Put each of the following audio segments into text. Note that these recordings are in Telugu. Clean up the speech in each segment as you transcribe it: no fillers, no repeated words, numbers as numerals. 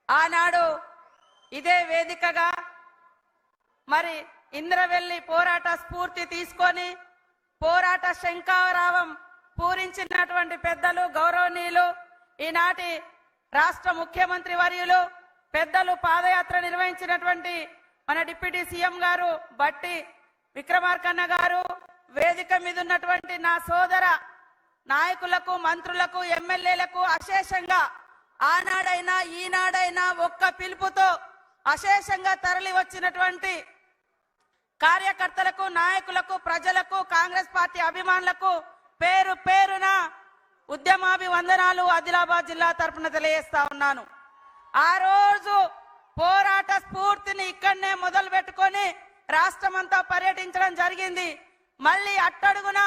ఆనాడు ఇదే వేదికగా మరి ఇంద్రవెల్లి పోరాట స్ఫూర్తి తీసుకొని పోరాట శంఖారావం పూరించినటువంటి పెద్దలు గౌరవనీయులు ఈనాటి రాష్ట్ర ముఖ్యమంత్రి వర్యులు పెద్దలు పాదయాత్ర నిర్వహించినటువంటి మన డిప్యూటీ సీఎం గారు బట్టి విక్రమార్కన్న గారు, వేదిక మీద ఉన్నటువంటి నా సోదర నాయకులకు, మంత్రులకు, ఎమ్మెల్యేలకు అశేషంగా ఆనాడైనా ఈనాడైనా ఒక్క పిలుపుతో అశేషంగా తరలి వచ్చినటువంటి కార్యకర్తలకు, నాయకులకు, ప్రజలకు, కాంగ్రెస్ పార్టీ అభిమానులకు పేరు పేరున ఉద్యమాభివందనాలు ఆదిలాబాద్ జిల్లా తరఫున తెలియజేస్తా ఉన్నాను. ఆ రోజు పోరాట స్ఫూర్తిని ఇక్కడనే మొదలు పెట్టుకొని రాష్ట్రమంతా పర్యటించడం జరిగింది. మళ్ళీ అట్టడుగున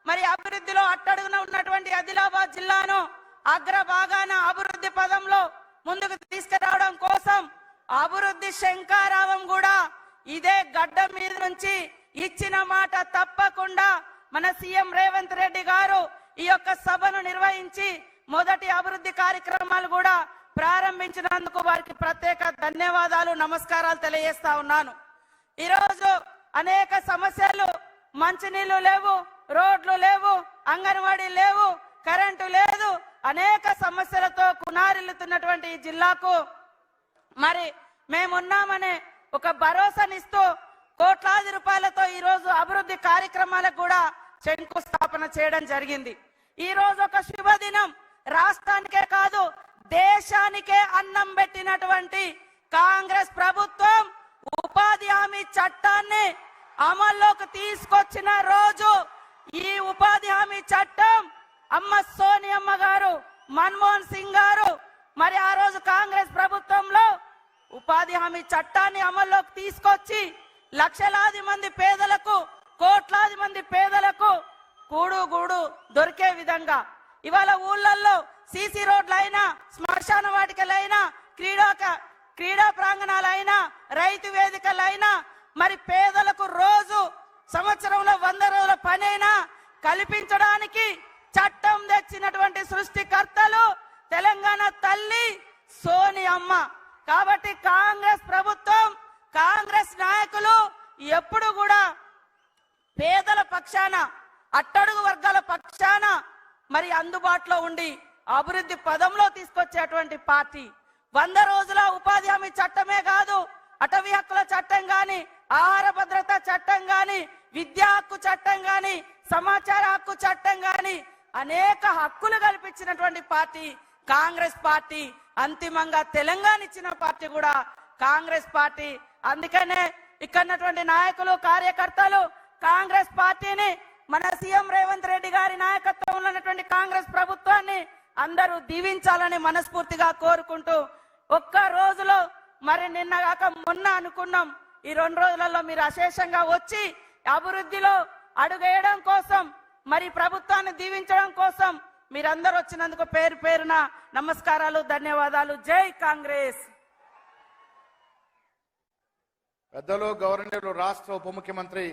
మరి అభివృద్ధిలో అట్టడుగున ఉన్నటువంటి ఆదిలాబాద్ జిల్లాను అగ్రభాగాన అభివృద్ధి పదంలో ముందుకు తీసుకురావడం కోసం అభివృద్ధి శంఖారావం కూడా ఇదే గడ్డ మీద నుంచి ఇచ్చిన మాట తప్పకుండా మన సీఎం రేవంత్ రెడ్డి గారు ఈ యొక్క సభను నిర్వహించి మొదటి అభివృద్ధి కార్యక్రమాలు కూడా ప్రారంభించినందుకు వారికి ప్రత్యేక ధన్యవాదాలు, నమస్కారాలు తెలియజేస్తా ఉన్నాను. ఈరోజు అనేక సమస్యలు, మంచినీళ్లు లేవు, రోడ్లు లేవు, అంగన్వాడీ లేవు, కరెంటు లేదు, అనేక సమస్యలతో కునారిల్లుతున్నటువంటి ఈ జిల్లాకు మరి మేమున్నామనే ఒక భరోసానిస్తూ కోట్లాది రూపాయలతో ఈ రోజు అభివృద్ధి కార్యక్రమాలకు కూడా శంకుస్థాపన చేయడం జరిగింది. ఈ రోజు ఒక శుభదినం, రాష్ట్రానికే కాదు దేశానికే అన్నం పెట్టినటువంటి కాంగ్రెస్ ప్రభుత్వం ఉపాధి హామీ చట్టాన్ని అమల్లోకి తీసుకొచ్చిన రోజు. ఈ ఉపాధి హామీ చట్టం అమ్మ సోనియమ్మ గారు, మన్మోహన్ సింగ్ గారు మరి ఆ రోజు కాంగ్రెస్ ప్రభుత్వంలో ఉపాధి హామీ చట్టాన్ని అమల్లోకి తీసుకొచ్చి లక్షలాది మంది పేదలకు, కోట్లాది మంది పేదలకు కూడు గూడు దొరికే విధంగా ఇవాళ ఊళ్ళల్లో సీసీ రోడ్లైనా, శ్మశాన వాటికలైనా, క్రీడా ప్రాంగణాలైనా, రైతు వేదికలైనా మరి పేదలకు రోజు సంవత్సరంలో 100 రోజుల పనైనా కల్పించడానికి చట్టం తెచ్చినటువంటి సృష్టికర్తలు తెలంగాణ తల్లి సోనియమ్మ. కాబట్టి కాంగ్రెస్ ప్రభుత్వం, కాంగ్రెస్ నాయకులు ఎప్పుడు కూడా పేదల పక్షాన, అట్టడుగు వర్గాల పక్షాన మరి అందుబాటులో ఉండి అభివృద్ధి పదంలో తీసుకొచ్చేటువంటి పార్టీ. 100 రోజుల ఉపాధి హామీ చట్టమే కాదు, అటవీ హక్కుల చట్టం గాని, ఆహార భద్రత చట్టం గాని, విద్యా హక్కు చట్టం గాని, సమాచార హక్కు చట్టం గాని అనేక హక్కులు కల్పించినటువంటి పార్టీ కాంగ్రెస్ పార్టీ. అంతిమంగా తెలంగాణ ఇచ్చిన పార్టీ కూడా కాంగ్రెస్ పార్టీ. అందుకనే ఇక్కడున్నటువంటి నాయకులు, కార్యకర్తలు కాంగ్రెస్ పార్టీని, మన సీఎం రేవంత్ రెడ్డి గారి నాయకత్వంలో ఉన్నటువంటి కాంగ్రెస్ ప్రభుత్వాన్ని అందరూ దీవించాలని మనస్ఫూర్తిగా కోరుకుంటూ, ఒక్క రోజులో మరి నిన్న కాక మొన్న అనుకున్నాం, ఈ 2 రోజులలో మీరు అశేషంగా వచ్చి అభివృద్ధిలో అడుగేయడం కోసం, మరి ప్రభుత్వాన్ని దీవించడం కోసం మీరందరూ వచ్చినందుకు పేరు పేరున నమస్కారాలు, ధన్యవాదాలు. జై కాంగ్రెస్. పెద్దలు గవర్నర్ రాష్ట్ర ఉప ముఖ్యమంత్రి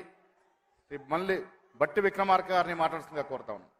శ్రీ మల్లి బట్టి విక్రమార్క గారిని మాట్లాడుతుందిగా కోరుతా ఉన్నాను.